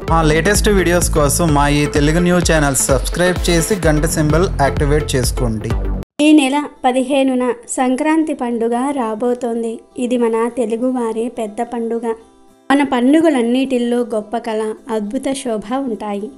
మా latest videos కోసం మా ఈ తెలుగు న్యూస్ ఛానల్ సబ్స్క్రైబ్ చేసి గంట సింబల్ యాక్టివేట్ చేసుకోండి. ఈ నెల 15న సంక్రాంతి పండుగ రాబోతోంది. ఇది మన తెలుగువారి పెద్ద పండుగ. మన పండుగలన్నిటిల్లో గొప్ప కళ, అద్భుత శోభ ఉంటాయి.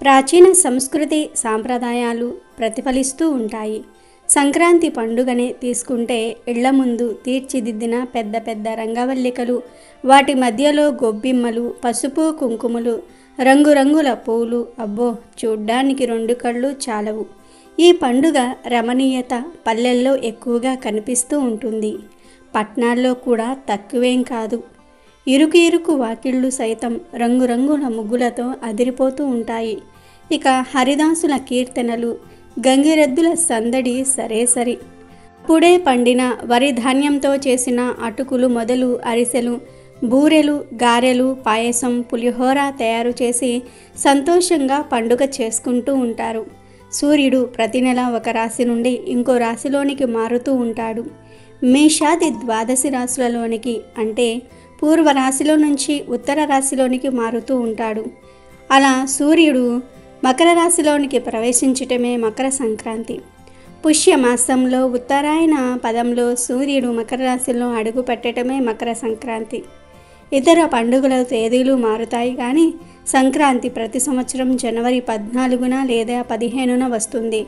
ప్రాచీన సంస్కృతి సాంప్రదాయాలు ప్రతిఫలిస్తూ ఉంటాయి. సంక్రాంతి పండుగనే తీసుకుంటే ఇళ్ల ముందు తీర్చిదిద్దిన పెద్ద పెద్ద రంగవల్లికలు, వాటి మధ్యలో గొబ్బిమ్మలు, పసుపు కుంకుమలు, రంగురంగుల పూలు, అబ్బో చూడ్డానికి 2 కళ్ళు చాలవు. ఈ పండుగ రమణీయత పల్లెల్లో ఎక్కువగా కనిపిస్తూ ఉంటుంది. పట్నాల్లో కూడా తక్కువేం కాదు. ఇరుకు ఇరుకు వాకిళ్ళు సైతం రంగురంగుల ముగ్గులతో అదిరిపోతూ ఉంటాయి. ఇక హరిదాసుల కీర్తనలు, గంగిరెద్దుల సందడి సరే సరి. అప్పుడే పండిన వరి ధాన్యంతో చేసిన అటుకులు మొదలు అరిసెలు, బూరెలు, గారెలు, పాయసం, పులిహోర తయారు చేసి సంతోషంగా పండుగ చేసుకుంటూ ఉంటారు. సూర్యుడు ప్రతి నెల ఒక రాశి నుండి ఇంకో రాశిలోనికి మారుతూ ఉంటాడు. మేషాది ద్వాదశి రాశులలోనికి, అంటే పూర్వ రాశిలో నుంచి ఉత్తర రాశిలోనికి మారుతూ ఉంటాడు. అలా సూర్యుడు మకర రాశిలోనికి ప్రవేశించటమే మకర సంక్రాంతి. పుష్యమాసంలో ఉత్తరాయణ పదంలో సూర్యుడు మకర రాశిలో అడుగు పెట్టడమే మకర సంక్రాంతి. ఇతర పండుగల తేదీలు మారుతాయి కానీ సంక్రాంతి ప్రతి సంవత్సరం జనవరి 14న లేదా 15న వస్తుంది.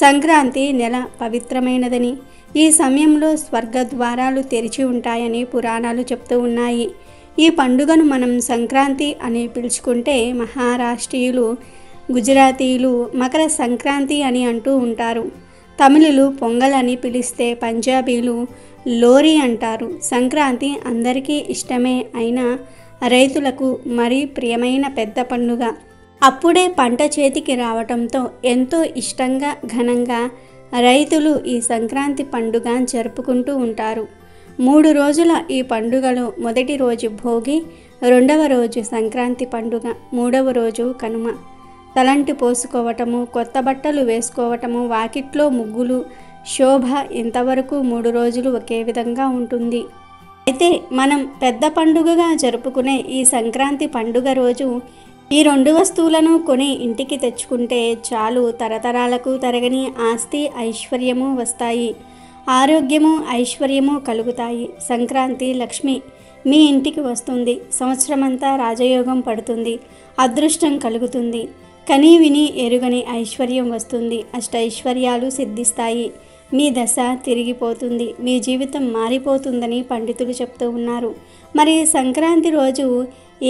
సంక్రాంతి నెల పవిత్రమైనదని, ఈ సమయంలో స్వర్గ ద్వారాలు తెరిచి ఉంటాయని పురాణాలు చెప్తూ ఉన్నాయి. ఈ పండుగను మనం సంక్రాంతి అని పిలుచుకుంటే మహారాష్ట్రీయులు, గుజరాతీయులు మకర సంక్రాంతి అని అంటూ ఉంటారు. తమిళులు పొంగల్ అని పిలిస్తే పంజాబీలు లోరీ అంటారు. సంక్రాంతి అందరికీ ఇష్టమే అయినా రైతులకు మరీ ప్రియమైన పెద్ద పండుగ. అప్పుడే పంట చేతికి రావటంతో ఎంతో ఇష్టంగా ఘనంగా రైతులు ఈ సంక్రాంతి పండుగ జరుపుకుంటూ ఉంటారు. 3 రోజుల ఈ పండుగలో మొదటి రోజు భోగి, 2వ రోజు సంక్రాంతి పండుగ, 3వ రోజు కనుమ. తలంటి పోసుకోవటము, కొత్త బట్టలు వేసుకోవటము, వాకిట్లో ముగ్గులు, శోభ, ఇంతవరకు 3 రోజులు ఒకే విధంగా ఉంటుంది. అయితే మనం పెద్ద పండుగగా జరుపుకునే ఈ సంక్రాంతి పండుగ రోజు ఈ 2 వస్తువులను కొని ఇంటికి తెచ్చుకుంటే చాలు, తరతరాలకు తరగని ఆస్తి ఐశ్వర్యము వస్తాయి. ఆరోగ్యము ఐశ్వర్యము కలుగుతాయి. సంక్రాంతి లక్ష్మి మీ ఇంటికి వస్తుంది. సంవత్సరమంతా రాజయోగం పడుతుంది. అదృష్టం కలుగుతుంది. కని విని ఎరుగని ఐశ్వర్యం వస్తుంది. అష్టైశ్వర్యాలు సిద్ధిస్తాయి. మీ దశ తిరిగిపోతుంది. మీ జీవితం మారిపోతుందని పండితులు చెప్తూ ఉన్నారు. మరి సంక్రాంతి రోజు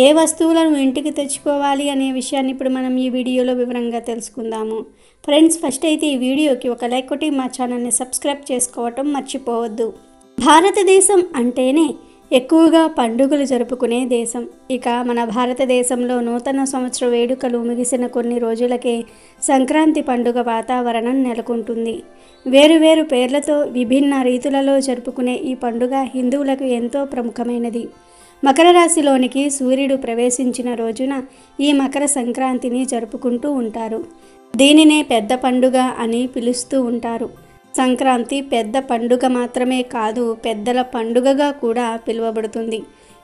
ఏ వస్తువులను ఇంటికి తెచ్చుకోవాలి అనే విషయాన్ని ఇప్పుడు మనం ఈ వీడియోలో వివరంగా తెలుసుకుందాము. ఫ్రెండ్స్, ఫస్ట్ అయితే ఈ వీడియోకి ఒక లైక్ కొట్టి మా ఛానల్ని సబ్స్క్రైబ్ చేసుకోవటం మర్చిపోవద్దు. భారతదేశం అంటేనే ఎక్కువగా పండుగలు జరుపుకునే దేశం. ఇక మన భారతదేశంలో నూతన సంవత్సర వేడుకలు ముగిసిన కొన్ని రోజులకే సంక్రాంతి పండుగ వాతావరణం నెలకొంటుంది. వేరువేరు పేర్లతో విభిన్న రీతులలో జరుపుకునే ఈ పండుగ హిందువులకు ఎంతో ప్రముఖమైనది. మకర రాశిలోనికి సూర్యుడు ప్రవేశించిన రోజున ఈ మకర సంక్రాంతిని జరుపుకుంటూ ఉంటారు. దీనినే పెద్ద పండుగ అని పిలుస్తూ ఉంటారు. సంక్రాంతి పెద్ద పండుగ మాత్రమే కాదు, పెద్దల పండుగగా కూడా పిలువబడుతుంది.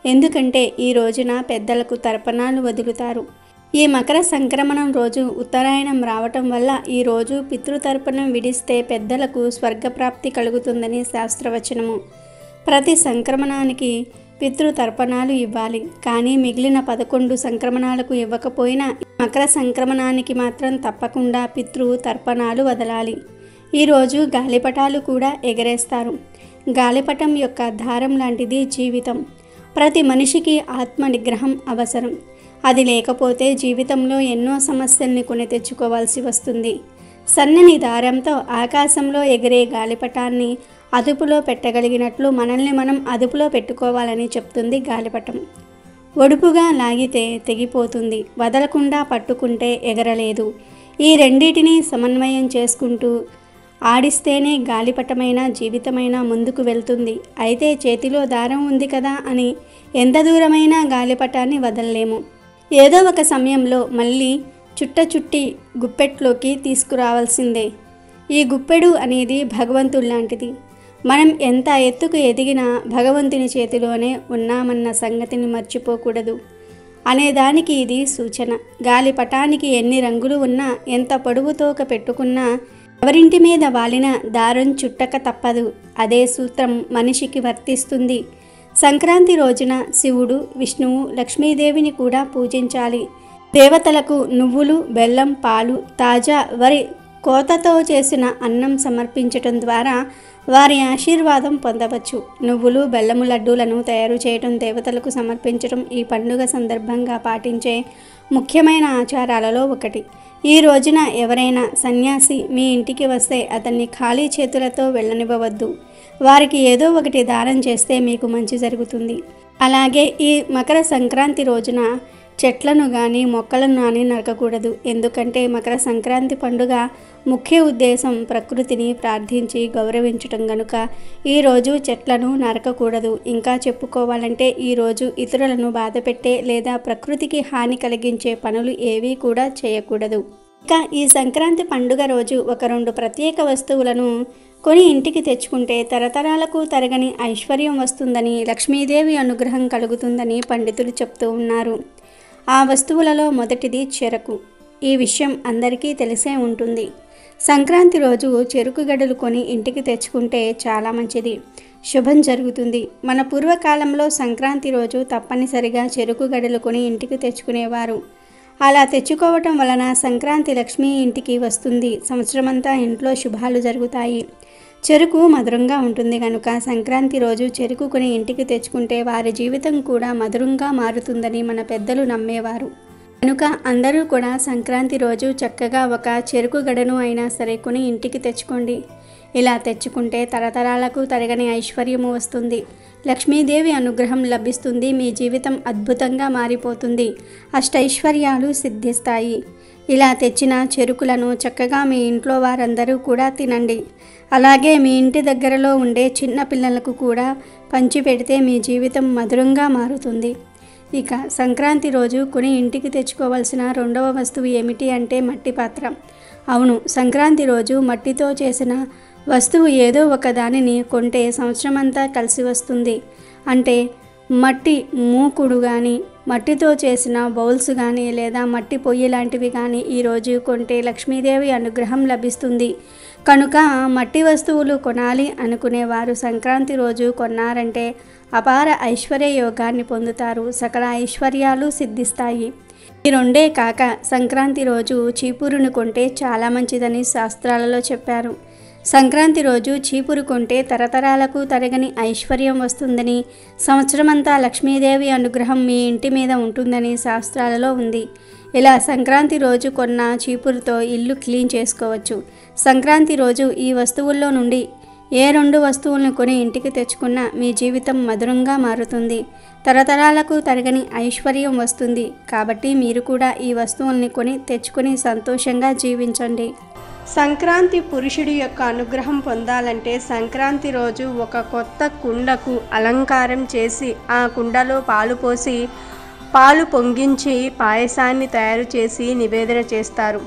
ఎందుకంటే ఈ రోజున పెద్దలకు తర్పణాలు వదులుతారు. ఈ మకర సంక్రమణం రోజు ఉత్తరాయణం రావటం వల్ల ఈ రోజు పితృతర్పణం విడిస్తే పెద్దలకు స్వర్గప్రాప్తి కలుగుతుందని శాస్త్రవచనము. ప్రతి సంక్రమణానికి పితృతర్పణాలు ఇవ్వాలి. కానీ మిగిలిన 11 సంక్రమణాలకు ఇవ్వకపోయినా మకర సంక్రమణానికి మాత్రం తప్పకుండా పితృతర్పణాలు వదలాలి. ఈరోజు గాలిపటాలు కూడా ఎగరేస్తారు. గాలిపటం యొక్క దారం లాంటిది జీవితం. ప్రతి మనిషికి ఆత్మ నిగ్రహం అవసరం. అది లేకపోతే జీవితంలో ఎన్నో సమస్యల్ని కొని తెచ్చుకోవాల్సి వస్తుంది. సన్నని దారంతో ఆకాశంలో ఎగిరే గాలిపటాన్ని అదుపులో పెట్టగలిగినట్లు మనల్ని మనం అదుపులో పెట్టుకోవాలని చెప్తుంది గాలిపటం. ఒడుపుగా లాగితే తెగిపోతుంది, వదలకుండా పట్టుకుంటే ఎగరలేదు. ఈ రెండింటినీ సమన్వయం చేసుకుంటూ ఆడిస్తేనే గాలిపటమైన జీవితమైన ముందుకు వెళ్తుంది. అయితే చేతిలో దారం ఉంది కదా అని ఎంత దూరమైనా గాలిపటాన్ని వదలలేము. ఏదో ఒక సమయంలో మళ్ళీ చుట్టి గుప్పెట్లోకి తీసుకురావాల్సిందే. ఈ గుప్పెడు అనేది భగవంతుల్లాంటిది. మనం ఎంత ఎత్తుకు ఎదిగినా భగవంతుని చేతిలోనే ఉన్నామన్న సంగతిని మర్చిపోకూడదు. అనేదానికి ఇది సూచన. గాలిపటానికి ఎన్ని రంగులు ఉన్నా, ఎంత పొడవు తోక పెట్టుకున్నా, ఎవరింటి మీద వాలిన దారం చుట్టక తప్పదు. అదే సూత్రం మనిషికి వర్తిస్తుంది. సంక్రాంతి రోజున శివుడు, విష్ణువు, లక్ష్మీదేవిని కూడా పూజించాలి. దేవతలకు నువ్వులు, బెల్లం, పాలు, తాజా వరి కోతతో చేసిన అన్నం సమర్పించటం ద్వారా వారి ఆశీర్వాదం పొందవచ్చు. నువ్వులు, బెల్లము లడ్డూలను తయారు చేయటం, దేవతలకు సమర్పించటం ఈ పండుగ సందర్భంగా పాటించే ముఖ్యమైన ఆచారాలలో ఒకటి. ఈ రోజున ఎవరైనా సన్యాసి మీ ఇంటికి వస్తే అతన్ని ఖాళీ చేతులతో వెళ్ళనివ్వవద్దు. వారికి ఏదో ఒకటి దానం చేస్తే మీకు మంచి జరుగుతుంది. అలాగే ఈ మకర సంక్రాంతి రోజున చెట్లను కానీ మొక్కలను కానీ నరకకూడదు. ఎందుకంటే మకర సంక్రాంతి పండుగ ముఖ్య ఉద్దేశం ప్రకృతిని ప్రార్థించి గౌరవించటం గనుక ఈరోజు చెట్లను నరకకూడదు. ఇంకా చెప్పుకోవాలంటే ఈరోజు ఇతరులను బాధపెట్టే లేదా ప్రకృతికి హాని కలిగించే పనులు ఏవీ కూడా చేయకూడదు. ఇక ఈ సంక్రాంతి పండుగ రోజు 1-2 ప్రత్యేక వస్తువులను కొని ఇంటికి తెచ్చుకుంటే తరతరాలకు తరగని ఐశ్వర్యం వస్తుందని, లక్ష్మీదేవి అనుగ్రహం కలుగుతుందని పండితులు చెప్తూ ఉన్నారు. ఆ వస్తువులలో మొదటిది చెరకు. ఈ విషయం అందరికీ తెలిసే ఉంటుంది. సంక్రాంతి రోజు చెరుకు గడలు కొని ఇంటికి తెచ్చుకుంటే చాలా మంచిది, శుభం జరుగుతుంది. మన పూర్వకాలంలో సంక్రాంతి రోజు తప్పనిసరిగా చెరుకు గడలు కొని ఇంటికి తెచ్చుకునేవారు. అలా తెచ్చుకోవటం వలన సంక్రాంతి లక్ష్మి ఇంటికి వస్తుంది, సంవత్సరమంతా ఇంట్లో శుభాలు జరుగుతాయి. చెరుకు మధురంగా ఉంటుంది కనుక సంక్రాంతి రోజు చెరుకు కొని ఇంటికి తెచ్చుకుంటే వారి జీవితం కూడా మధురంగా మారుతుందని మన పెద్దలు నమ్మేవారు. కనుక అందరూ కూడా సంక్రాంతి రోజు చక్కగా ఒక చెరుకు గడను అయినా సరే కొని ఇంటికి తెచ్చుకోండి. ఇలా తెచ్చుకుంటే తరతరాలకు తరగని ఐశ్వర్యము వస్తుంది, లక్ష్మీదేవి అనుగ్రహం లభిస్తుంది, మీ జీవితం అద్భుతంగా మారిపోతుంది, అష్టైశ్వర్యాలు సిద్ధిస్తాయి. ఇలా తెచ్చిన చెరుకులను చక్కగా మీ ఇంట్లో వారందరూ కూడా తినండి. అలాగే మీ ఇంటి దగ్గరలో ఉండే చిన్న పిల్లలకు కూడా పంచి పెడితే మీ జీవితం మధురంగా మారుతుంది. ఇక సంక్రాంతి రోజు కొని ఇంటికి తెచ్చుకోవాల్సిన 2వ వస్తువు ఏమిటి అంటే మట్టి పాత్ర. అవును, సంక్రాంతి రోజు మట్టితో చేసిన వస్తువు ఏదో ఒక దానిని కొంటే సంవత్సరమంతా కలిసి వస్తుంది. అంటే మట్టి మూకుడు కానీ, మట్టితో చేసిన బౌల్స్ కానీ, లేదా మట్టి పొయ్యి లాంటివి కానీ ఈరోజు కొంటే లక్ష్మీదేవి అనుగ్రహం లభిస్తుంది. కనుక మట్టి వస్తువులు కొనాలి అనుకునేవారు సంక్రాంతి రోజు కొన్నారంటే అపార ఐశ్వర్య యోగాన్ని పొందుతారు, సకల ఐశ్వర్యాలు సిద్ధిస్తాయి. ఈ 2 కాక సంక్రాంతి రోజు చీపురును కొంటే చాలా మంచిదని శాస్త్రాలలో చెప్పారు. సంక్రాంతి రోజు చీపురు కొంటే తరతరాలకు తరగని ఐశ్వర్యం వస్తుందని, సంవత్సరమంతా లక్ష్మీదేవి అనుగ్రహం మీ ఇంటి మీద ఉంటుందని శాస్త్రాలలో ఉంది. ఇలా సంక్రాంతి రోజు కొన్న చీపురుతో ఇల్లు క్లీన్ చేసుకోవచ్చు. సంక్రాంతి రోజు ఈ వస్తువుల్లో నుండి ఏ 2 వస్తువులను కొని ఇంటికి తెచ్చుకున్నా మీ జీవితం మధురంగా మారుతుంది, తరతరాలకు తరగని ఐశ్వర్యం వస్తుంది. కాబట్టి మీరు కూడా ఈ వస్తువుల్ని కొని తెచ్చుకొని సంతోషంగా జీవించండి. సంక్రాంతి పురుషుడి యొక్క అనుగ్రహం పొందాలంటే సంక్రాంతి రోజు ఒక కొత్త కుండకు అలంకారం చేసి ఆ కుండలో పాలు పోసి పాలు పొంగించి పాయసాన్ని తయారు చేసి నివేదన చేస్తారు.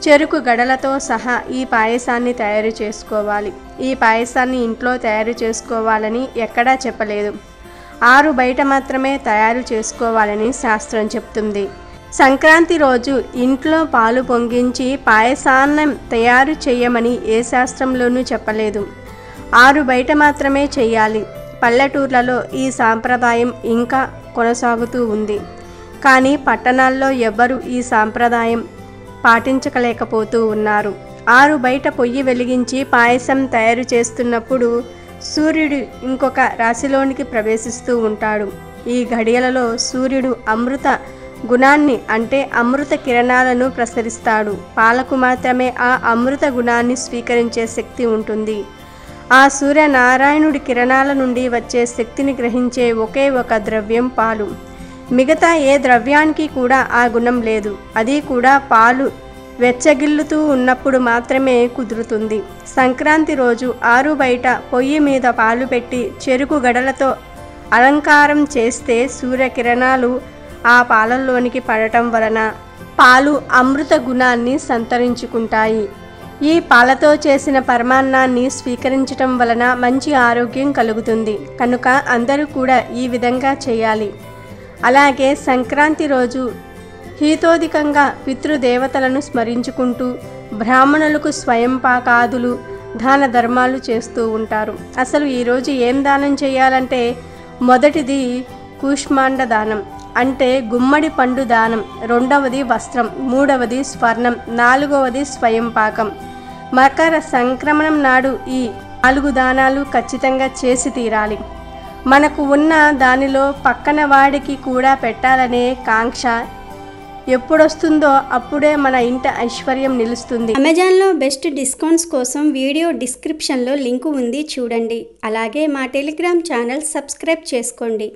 చెరుకు గడలతో సహా ఈ పాయసాన్ని తయారు చేసుకోవాలి. ఈ పాయసాన్ని ఇంట్లో తయారు చేసుకోవాలని ఎక్కడా చెప్పలేదు. ఆరు బయట మాత్రమే తయారు చేసుకోవాలని శాస్త్రం చెప్తుంది. సంక్రాంతి రోజు ఇంట్లో పాలు పొంగించి పాయసాన్నం తయారు చేయమని ఏ శాస్త్రంలోనూ చెప్పలేదు. ఆరు బయట మాత్రమే చేయాలి. పల్లెటూర్లలో ఈ సాంప్రదాయం ఇంకా కొనసాగుతూ ఉంది. కానీ పట్టణాల్లో ఎవ్వరూ ఈ సాంప్రదాయం పాటించలేకపోతూ ఉన్నారు. ఆరు బయట పొయ్యి వెలిగించి పాయసం తయారు చేస్తున్నప్పుడు సూర్యుడు ఇంకొక రాశిలోనికి ప్రవేశిస్తూ ఉంటాడు. ఈ ఘడియలలో సూర్యుడు అమృత గుణాన్ని అంటే అమృత కిరణాలను ప్రసరిస్తాడు. పాలకు మాత్రమే ఆ అమృత గుణాన్ని స్వీకరించే శక్తి ఉంటుంది. ఆ సూర్యనారాయణుడి కిరణాల నుండి వచ్చే శక్తిని గ్రహించే ఒకే ఒక ద్రవ్యం పాలు. మిగతా ఏ ద్రవ్యానికి కూడా ఆ గుణం లేదు. అది కూడా పాలు వెచ్చగిల్లుతూ ఉన్నప్పుడు మాత్రమే కుదురుతుంది. సంక్రాంతి రోజు ఆరు బయట పొయ్యి మీద పాలు పెట్టి చెరుకు గడలతో అలంకారం చేస్తే సూర్యకిరణాలు ఆ పాలల్లోనికి పడటం వలన పాలు అమృత గుణాన్ని సంతరించుకుంటాయి. ఈ పాలతో చేసిన పరమాన్నాన్ని స్వీకరించటం వలన మంచి ఆరోగ్యం కలుగుతుంది. కనుక అందరూ కూడా ఈ విధంగా చేయాలి. అలాగే సంక్రాంతి రోజు హీతోధికంగా పితృదేవతలను స్మరించుకుంటూ బ్రాహ్మణులకు స్వయం పాకాదులు దాన ధర్మాలు చేస్తూ ఉంటారు. అసలు ఈరోజు ఏం దానం చేయాలంటే మొదటిది కూష్మాండ దానం, అంటే గుమ్మడి పండు దానం. రెండవది వస్త్రం, మూడవది స్వర్ణం, నాలుగవది స్వయం పాకం. మకర సంక్రమణం నాడు ఈ 4 దానాలు ఖచ్చితంగా చేసి తీరాలి. మనకు ఉన్న దానిలో పక్కన వాడికి కూడా పెట్టాలనే కాంక్ష ఎప్పుడొస్తుందో అప్పుడే మన ఇంట ఐశ్వర్యం నిలుస్తుంది. అమెజాన్లో బెస్ట్ డిస్కౌంట్స్ కోసం వీడియో డిస్క్రిప్షన్లో లింకు ఉంది, చూడండి. అలాగే మా టెలిగ్రామ్ ఛానల్ సబ్స్క్రైబ్ చేసుకోండి.